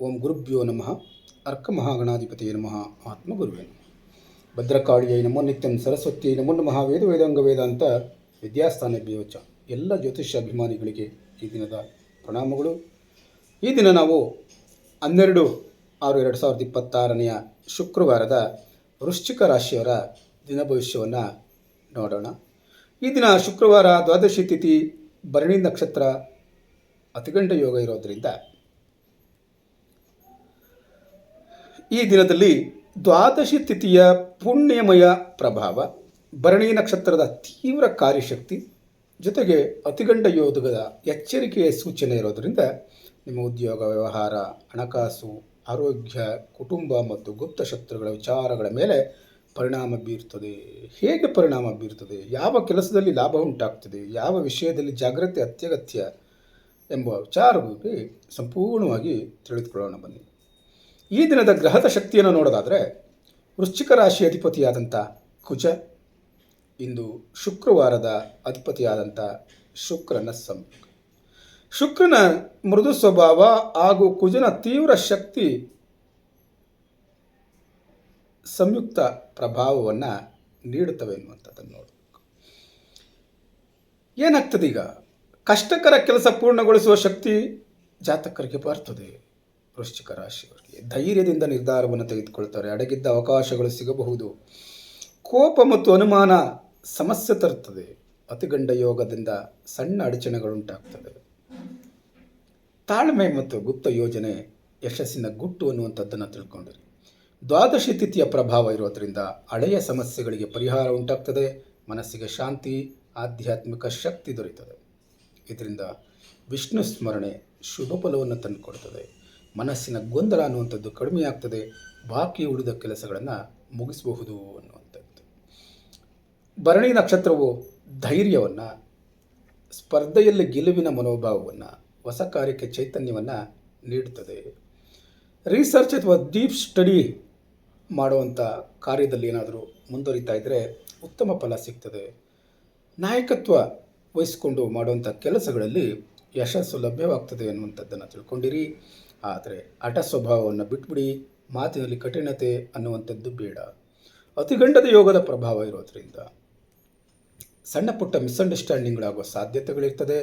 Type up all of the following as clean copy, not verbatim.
ಓಂ ಗುರುಭ್ಯೋ ನಮಃ ಅರ್ಕಮಹಾಗಣಾಧಿಪತಿಯೇ ನಮಃ ಆತ್ಮಗುರುವೇ ನಮಃ ಭದ್ರಕಾಳಿಯೈ ನಮೋ ನಿತ್ಯಂ ಸರಸ್ವತಿಯೈ ನಮೋ ನಮಃ ವೇದ ವೇದಾಂತ ವಿದ್ಯಾಸ್ಥಾನ ಬೇವಚ ಎಲ್ಲ ಜ್ಯೋತಿಷ್ಯ ಅಭಿಮಾನಿಗಳಿಗೆ ಈ ದಿನದ ಪ್ರಣಾಮಗಳು. ಈ ದಿನ ನಾವು 12/6/2026 ಶುಕ್ರವಾರದ ವೃಶ್ಚಿಕ ರಾಶಿಯವರ ದಿನ ಭವಿಷ್ಯವನ್ನು ನೋಡೋಣ. ಈ ದಿನ ಶುಕ್ರವಾರ ದ್ವಾದಶಿ ತಿಥಿ, ಭರಣಿ ನಕ್ಷತ್ರ, ಅತಿಗಂಡ ಯೋಗ ಇರೋದರಿಂದ ಈ ದಿನದಲ್ಲಿ ದ್ವಾದಶಿ ತಿಥಿಯ ಪುಣ್ಯಮಯ ಪ್ರಭಾವ, ಭರಣಿ ನಕ್ಷತ್ರದ ತೀವ್ರ ಕಾರ್ಯಶಕ್ತಿ ಜೊತೆಗೆ ಅತಿಗಂಡ ಯೋಗದ ಎಚ್ಚರಿಕೆಯ ಸೂಚನೆ ಇರೋದರಿಂದ ನಿಮ್ಮ ಉದ್ಯೋಗ, ವ್ಯವಹಾರ, ಹಣಕಾಸು, ಆರೋಗ್ಯ, ಕುಟುಂಬ ಮತ್ತು ಗುಪ್ತ ಶತ್ರುಗಳ ವಿಚಾರಗಳ ಮೇಲೆ ಪರಿಣಾಮ ಬೀರುತ್ತದೆ. ಹೇಗೆ ಪರಿಣಾಮ ಬೀರುತ್ತದೆ, ಯಾವ ಕೆಲಸದಲ್ಲಿ ಲಾಭ ಉಂಟಾಗ್ತದೆ, ಯಾವ ವಿಷಯದಲ್ಲಿ ಜಾಗ್ರತೆ ಅತ್ಯಗತ್ಯ ಎಂಬ ವಿಚಾರವಾಗಿ ಸಂಪೂರ್ಣವಾಗಿ ತಿಳಿದುಕೊಳ್ಳೋಣ ಬನ್ನಿ. ಈ ದಿನದ ಗ್ರಹದ ಶಕ್ತಿಯನ್ನು ನೋಡೋದಾದರೆ ವೃಶ್ಚಿಕ ರಾಶಿ ಅಧಿಪತಿಯಾದಂಥ ಕುಜ ಇಂದು ಶುಕ್ರವಾರದ ಅಧಿಪತಿಯಾದಂಥ ಶುಕ್ರನ ಸಂಯೋಗ. ಶುಕ್ರನ ಮೃದು ಸ್ವಭಾವ ಹಾಗೂ ಕುಜನ ತೀವ್ರ ಶಕ್ತಿ ಸಂಯುಕ್ತ ಪ್ರಭಾವವನ್ನು ನೀಡುತ್ತವೆ ಎನ್ನುವಂಥದ್ದನ್ನು ನೋಡಬೇಕು. ಏನಾಗ್ತದೆ, ಈಗ ಕಷ್ಟಕರ ಕೆಲಸ ಪೂರ್ಣಗೊಳಿಸುವ ಶಕ್ತಿ ಜಾತಕರಿಗೆ ಬರ್ತದೆ. ವೃಶ್ಚಿಕ ರಾಶಿಯವರಿಗೆ ಧೈರ್ಯದಿಂದ ನಿರ್ಧಾರವನ್ನು ತೆಗೆದುಕೊಳ್ತಾರೆ. ಅಡಗಿದ್ದ ಅವಕಾಶಗಳು ಸಿಗಬಹುದು. ಕೋಪ ಮತ್ತು ಅನುಮಾನ ಸಮಸ್ಯೆ ತರುತ್ತದೆ. ಅತಿಗಂಡ ಯೋಗದಿಂದ ಸಣ್ಣ ಅಡಚಣೆಗಳುಂಟಾಗ್ತದೆ. ತಾಳ್ಮೆ ಮತ್ತು ಗುಪ್ತ ಯೋಜನೆ ಯಶಸ್ಸಿನ ಗುಟ್ಟು ಅನ್ನುವಂಥದ್ದನ್ನು ತಿಳ್ಕೊಂಡಿರಿ. ದ್ವಾದಶಿ ತಿಥಿಯ ಪ್ರಭಾವ ಇರೋದರಿಂದ ಹಳೆಯ ಸಮಸ್ಯೆಗಳಿಗೆ ಪರಿಹಾರ ಉಂಟಾಗ್ತದೆ. ಮನಸ್ಸಿಗೆ ಶಾಂತಿ, ಆಧ್ಯಾತ್ಮಿಕ ಶಕ್ತಿ ದೊರೆಯುತ್ತದೆ. ಇದರಿಂದ ವಿಷ್ಣು ಸ್ಮರಣೆ ಶುಭ ಫಲವನ್ನು ತಂದುಕೊಡ್ತದೆ. ಮನಸ್ಸಿನ ಗೊಂದಲ ಅನ್ನುವಂಥದ್ದು ಕಡಿಮೆ ಆಗ್ತದೆ. ಬಾಕಿ ಉಳಿದ ಕೆಲಸಗಳನ್ನು ಮುಗಿಸಬಹುದು ಅನ್ನುವಂಥದ್ದು. ಭರಣಿ ನಕ್ಷತ್ರವು ಧೈರ್ಯವನ್ನು, ಸ್ಪರ್ಧೆಯಲ್ಲಿ ಗೆಲುವಿನ ಮನೋಭಾವವನ್ನು, ಹೊಸ ಕಾರ್ಯಕ್ಕೆ ಚೈತನ್ಯವನ್ನು ನೀಡುತ್ತದೆ. ರಿಸರ್ಚ್ ಅಥವಾ ಡೀಪ್ ಸ್ಟಡಿ ಮಾಡುವಂಥ ಕಾರ್ಯದಲ್ಲಿ ಏನಾದರೂ ಮುಂದುವರಿತಾ ಇದ್ದರೆ ಉತ್ತಮ ಫಲ ಸಿಗ್ತದೆ. ನಾಯಕತ್ವ ವಹಿಸಿಕೊಂಡು ಮಾಡುವಂಥ ಕೆಲಸಗಳಲ್ಲಿ ಯಶಸ್ಸು ಲಭ್ಯವಾಗ್ತದೆ ಅನ್ನುವಂಥದ್ದನ್ನು ತಿಳ್ಕೊಂಡಿರಿ. ಆದರೆ ಹಠ ಸ್ವಭಾವವನ್ನು ಬಿಟ್ಬಿಡಿ. ಮಾತಿನಲ್ಲಿ ಕಠಿಣತೆ ಅನ್ನುವಂಥದ್ದು ಬೇಡ. ಅತಿಗಂಡದ ಯೋಗದ ಪ್ರಭಾವ ಇರೋದರಿಂದ ಸಣ್ಣ ಪುಟ್ಟ ಮಿಸ್ಅಂಡರ್ಸ್ಟ್ಯಾಂಡಿಂಗ್ಗಳಾಗುವ ಸಾಧ್ಯತೆಗಳಿರ್ತದೆ.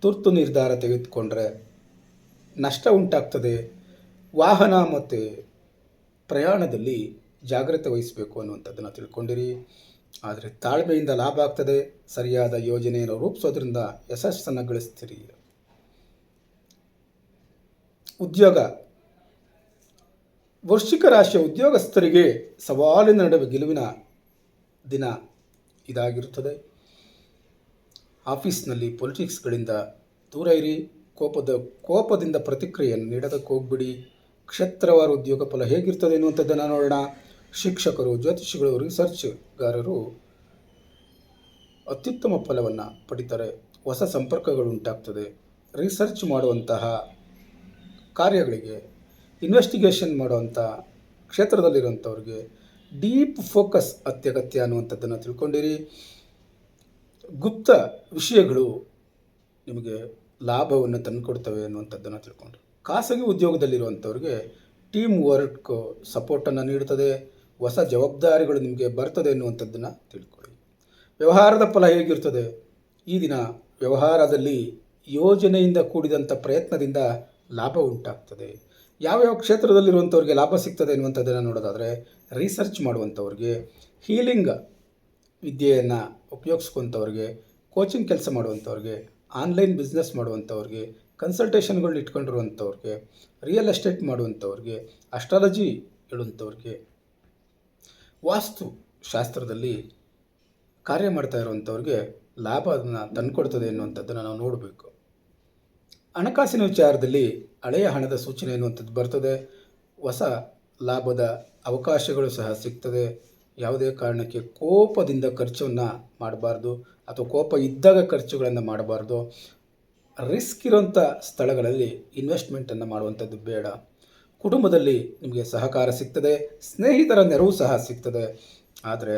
ತುರ್ತು ನಿರ್ಧಾರ ತೆಗೆದುಕೊಂಡ್ರೆ ನಷ್ಟ ಉಂಟಾಗ್ತದೆ. ವಾಹನ ಮತ್ತು ಪ್ರಯಾಣದಲ್ಲಿ ಜಾಗ್ರತೆ ವಹಿಸಬೇಕು ಅನ್ನುವಂಥದ್ದನ್ನು ತಿಳ್ಕೊಂಡಿರಿ. ಆದರೆ ತಾಳ್ಮೆಯಿಂದ ಲಾಭ ಆಗ್ತದೆ. ಸರಿಯಾದ ಯೋಜನೆಯನ್ನು ರೂಪಿಸೋದ್ರಿಂದ ಯಶಸ್ಸನ್ನು ಗಳಿಸ್ತೀರಿ. ಉದ್ಯೋಗ, ವೃಶ್ಚಿಕ ರಾಶಿಯ ಉದ್ಯೋಗಸ್ಥರಿಗೆ ಸವಾಲಿನ ನಡುವೆ ಗೆಲುವಿನ ದಿನ ಇದಾಗಿರುತ್ತದೆ. ಆಫೀಸ್ನಲ್ಲಿ ಪೊಲಿಟಿಕ್ಸ್ಗಳಿಂದ ದೂರ ಇರಿ. ಕೋಪದಿಂದ ಪ್ರತಿಕ್ರಿಯೆಯನ್ನು ನೀಡೋದಕ್ಕೆ ಹೋಗ್ಬಿಡಿ. ಕ್ಷೇತ್ರವಾರ ಉದ್ಯೋಗ ಫಲ ಹೇಗಿರ್ತದೆ ಎನ್ನುವಂಥದ್ದನ್ನು ನೋಡೋಣ. ಶಿಕ್ಷಕರು, ಜ್ಯೋತಿಷಿಗಳು, ರಿಸರ್ಚ್ಗಾರರು ಅತ್ಯುತ್ತಮ ಫಲವನ್ನು ಪಡಿತಾರೆ. ಹೊಸ ಸಂಪರ್ಕಗಳು ಉಂಟಾಗ್ತದೆ. ರಿಸರ್ಚ್ ಮಾಡುವಂತಹ ಕಾರ್ಯಗಳಿಗೆ, ಇನ್ವೆಸ್ಟಿಗೇಷನ್ ಮಾಡುವಂಥ ಕ್ಷೇತ್ರದಲ್ಲಿರುವಂಥವ್ರಿಗೆ ಡೀಪ್ ಫೋಕಸ್ ಅತ್ಯಗತ್ಯ ಅನ್ನುವಂಥದ್ದನ್ನು ತಿಳ್ಕೊಂಡಿರಿ. ಗುಪ್ತ ವಿಷಯಗಳು ನಿಮಗೆ ಲಾಭವನ್ನು ತಂದುಕೊಡ್ತವೆ ಅನ್ನುವಂಥದ್ದನ್ನು ತಿಳ್ಕೊಂಡ್ರಿ. ಖಾಸಗಿ ಉದ್ಯೋಗದಲ್ಲಿರುವಂಥವ್ರಿಗೆ ಟೀಮ್ ವರ್ಕ್ ಸಪೋರ್ಟನ್ನು ನೀಡುತ್ತದೆ. ಹೊಸ ಜವಾಬ್ದಾರಿಗಳು ನಿಮಗೆ ಬರ್ತದೆ ಅನ್ನುವಂಥದ್ದನ್ನು ತಿಳ್ಕೊಳ್ಳಿ. ವ್ಯವಹಾರದ ಫಲ ಹೇಗಿರ್ತದೆ, ಈ ದಿನ ವ್ಯವಹಾರದಲ್ಲಿ ಯೋಜನೆಯಿಂದ ಕೂಡಿದಂಥ ಪ್ರಯತ್ನದಿಂದ ಲಾಭ ಉಂಟಾಗ್ತದೆ. ಯಾವ್ಯಾವ ಕ್ಷೇತ್ರದಲ್ಲಿರುವಂಥವ್ರಿಗೆ ಲಾಭ ಸಿಗ್ತದೆ ಎನ್ನುವಂಥದ್ದನ್ನು ನೋಡೋದಾದರೆ ರಿಸರ್ಚ್ ಮಾಡುವಂಥವ್ರಿಗೆ, ಹೀಲಿಂಗ್ ವಿದ್ಯೆಯನ್ನು ಉಪಯೋಗಿಸ್ಕೊಂಥವ್ರಿಗೆ, ಕೋಚಿಂಗ್ ಕೆಲಸ ಮಾಡುವಂಥವ್ರಿಗೆ, ಆನ್ಲೈನ್ ಬಿಸ್ನೆಸ್ ಮಾಡುವಂಥವ್ರಿಗೆ, ಕನ್ಸಲ್ಟೇಷನ್ಗಳನ್ನ ಇಟ್ಕೊಂಡಿರುವಂಥವ್ರಿಗೆ, ರಿಯಲ್ ಎಸ್ಟೇಟ್ ಮಾಡುವಂಥವ್ರಿಗೆ, ಅಸ್ಟ್ರಾಲಜಿ ಹೇಳುವಂಥವ್ರಿಗೆ, ವಾಸ್ತು ಶಾಸ್ತ್ರದಲ್ಲಿ ಕಾರ್ಯ ಮಾಡ್ತಾ ಇರುವಂಥವ್ರಿಗೆ ಲಾಭವನ್ನು ತಂದುಕೊಡ್ತದೆ ಎನ್ನುವಂಥದ್ದನ್ನು ನಾವು ನೋಡಬೇಕು. ಹಣಕಾಸಿನ ವಿಚಾರದಲ್ಲಿ ಹಳೆಯ ಹಣದ ಸೂಚನೆ ಎನ್ನುವಂಥದ್ದು ಬರ್ತದೆ. ಹೊಸ ಲಾಭದ ಅವಕಾಶಗಳು ಸಹ ಸಿಗ್ತದೆ. ಯಾವುದೇ ಕಾರಣಕ್ಕೆ ಕೋಪದಿಂದ ಖರ್ಚನ್ನು ಮಾಡಬಾರ್ದು, ಅಥವಾ ಕೋಪ ಇದ್ದಾಗ ಖರ್ಚುಗಳನ್ನು ಮಾಡಬಾರ್ದು. ರಿಸ್ಕ್ ಇರೋಂಥ ಸ್ಥಳಗಳಲ್ಲಿ ಇನ್ವೆಸ್ಟ್ಮೆಂಟನ್ನು ಮಾಡುವಂಥದ್ದು ಬೇಡ. ಕುಟುಂಬದಲ್ಲಿ ನಿಮಗೆ ಸಹಕಾರ ಸಿಗ್ತದೆ. ಸ್ನೇಹಿತರ ನೆರವು ಸಹ ಸಿಗ್ತದೆ. ಆದರೆ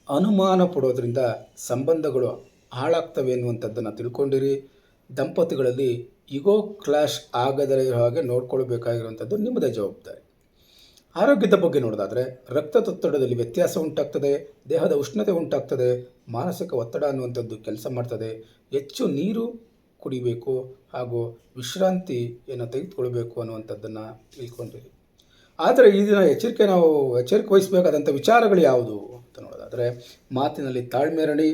ಅನುಮಾನ ಪಡೋದ್ರಿಂದ ಸಂಬಂಧಗಳು ಹಾಳಾಗ್ತವೆ ಎನ್ನುವಂಥದ್ದನ್ನು ತಿಳ್ಕೊಂಡಿರಿ. ದಂಪತಿಗಳಲ್ಲಿ ಇಗೋ ಕ್ಲಾಶ್ ಆಗದೇ ಇರೋ ಹಾಗೆ ನೋಡ್ಕೊಳ್ಬೇಕಾಗಿರುವಂಥದ್ದು ನಿಮ್ಮದೇ ಜವಾಬ್ದಾರಿ. ಆರೋಗ್ಯದ ಬಗ್ಗೆ ನೋಡೋದಾದರೆ ರಕ್ತದೊತ್ತಡದಲ್ಲಿ ವ್ಯತ್ಯಾಸ ಉಂಟಾಗ್ತದೆ, ದೇಹದ ಉಷ್ಣತೆ ಉಂಟಾಗ್ತದೆ, ಮಾನಸಿಕ ಒತ್ತಡ ಅನ್ನುವಂಥದ್ದು ಕೆಲಸ ಮಾಡ್ತದೆ. ಹೆಚ್ಚು ನೀರು ಕುಡಿಬೇಕು ಹಾಗೂ ವಿಶ್ರಾಂತಿಯನ್ನು ತೆಗೆದುಕೊಳ್ಬೇಕು ಅನ್ನುವಂಥದ್ದನ್ನು ತಿಳ್ಕೊಂಡಿರಿ. ಆದರೆ ಈ ದಿನ ಎಚ್ಚರಿಕೆ ವಹಿಸಬೇಕಾದಂಥ ವಿಚಾರಗಳು ಯಾವುದು ಅಂತ ನೋಡೋದಾದರೆ, ಮಾತಿನಲ್ಲಿ ತಾಳ್ಮೆ ಇರಲಿ,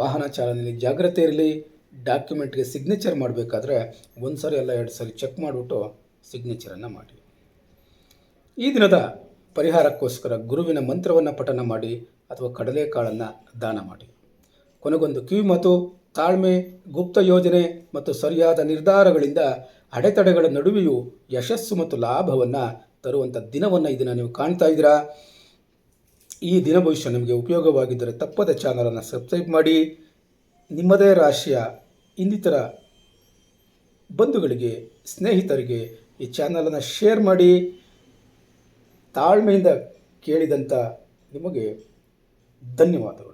ವಾಹನ ಚಾಲನೆಯಲ್ಲಿ ಜಾಗ್ರತೆ ಇರಲಿ, ಡಾಕ್ಯುಮೆಂಟ್ಗೆ ಸಿಗ್ನೇಚರ್ ಮಾಡಬೇಕಾದ್ರೆ ಒಂದು ಸರಿ ಅಲ್ಲ 2 ಸರಿ ಚೆಕ್ ಮಾಡಿಬಿಟ್ಟು ಸಿಗ್ನೇಚರನ್ನು ಮಾಡಿ. ಈ ದಿನದ ಪರಿಹಾರಕ್ಕೋಸ್ಕರ ಗುರುವಿನ ಮಂತ್ರವನ್ನು ಪಠನ ಮಾಡಿ ಅಥವಾ ಕಡಲೆಕಾಳನ್ನು ದಾನ ಮಾಡಿ. ಕೊನೆಗೊಂದು ಕಿವಿಮಾತು: ತಾಳ್ಮೆ, ಗುಪ್ತ ಯೋಜನೆ ಮತ್ತು ಸರಿಯಾದ ನಿರ್ಧಾರಗಳಿಂದ ಅಡೆತಡೆಗಳ ನಡುವೆಯೂ ಯಶಸ್ಸು ಮತ್ತು ಲಾಭವನ್ನು ತರುವಂಥ ದಿನವನ್ನು ಈ ದಿನ ನೀವು ಕಾಣ್ತಾ ಇದ್ದೀರಾ. ಈ ದಿನ ಭವಿಷ್ಯ ನಿಮಗೆ ಉಪಯೋಗವಾಗಿದ್ದರೆ ತಪ್ಪದ ಚಾನಲನ್ನು ಸಬ್ಸ್ಕ್ರೈಬ್ ಮಾಡಿ. ನಿಮ್ಮದೇ ರಾಶಿಯ ಇನ್ನಿತರ ಬಂಧುಗಳಿಗೆ, ಸ್ನೇಹಿತರಿಗೆ ಈ ಚಾನಲನ್ನು ಶೇರ್ ಮಾಡಿ. ತಾಳ್ಮೆಯಿಂದ ಕೇಳಿದಂಥ ನಿಮಗೆ ಧನ್ಯವಾದಗಳು.